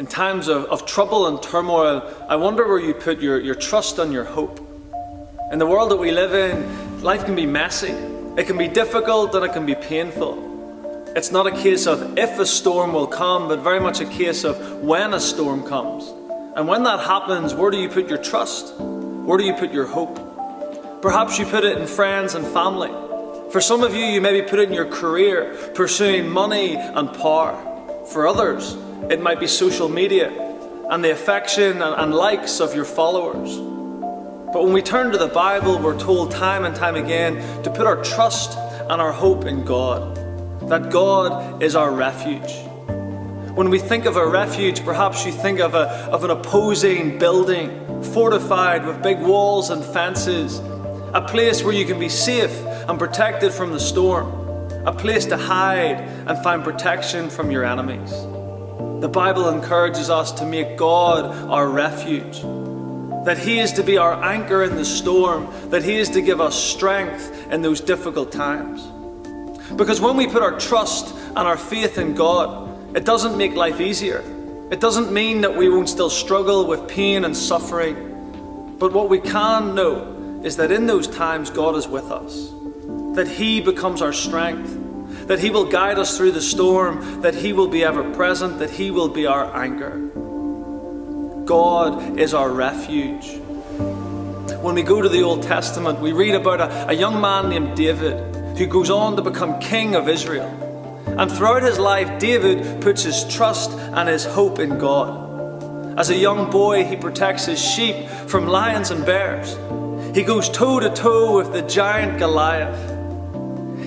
In times of trouble and turmoil, I wonder where you put your trust and your hope. In the world that we live in, life can be messy. It can be difficult and it can be painful. It's not a case of if a storm will come, but very much a case of when a storm comes. And when that happens, where do you put your trust? Where do you put your hope? Perhaps you put it in friends and family. For some of you, you maybe put it in your career, pursuing money and power. For others, it might be social media and the affection and likes of your followers. But when we turn to the Bible, we're told time and time again to put our trust and our hope in God, that God is our refuge. When we think of a refuge, perhaps you think of an opposing building, fortified with big walls and fences, a place where you can be safe and protected from the storm, a place to hide and find protection from your enemies. The Bible encourages us to make God our refuge, that He is to be our anchor in the storm, that He is to give us strength in those difficult times. Because when we put our trust and our faith in God, it doesn't make life easier. It doesn't mean that we won't still struggle with pain and suffering. But what we can know is that in those times God is with us, that He becomes our strength, that He will guide us through the storm, that He will be ever present, that He will be our anchor. God is our refuge. When we go to the Old Testament, we read about a young man named David who goes on to become king of Israel. And throughout his life, David puts his trust and his hope in God. As a young boy, he protects his sheep from lions and bears. He goes toe to toe with the giant Goliath.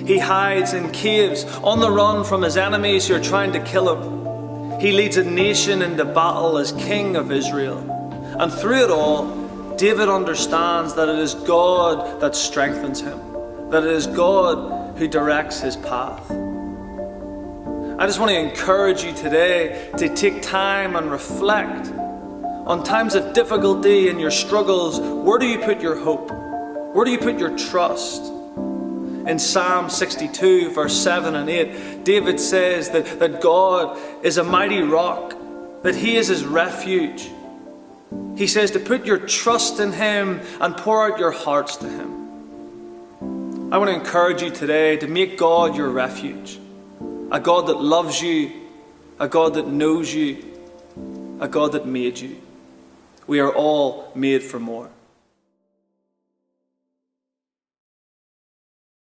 He hides in caves on the run from his enemies who are trying to kill him. He leads a nation into battle as king of Israel. And through it all, David understands that it is God that strengthens him, that it is God who directs his path. I just want to encourage you today to take time and reflect on times of difficulty and your struggles. Where do you put your hope? Where do you put your trust? In Psalm 62, verse 7 and 8, David says that God is a mighty rock, that He is his refuge. He says to put your trust in Him and pour out your hearts to Him. I want to encourage you today to make God your refuge, a God that loves you, a God that knows you, a God that made you. We are all made for more.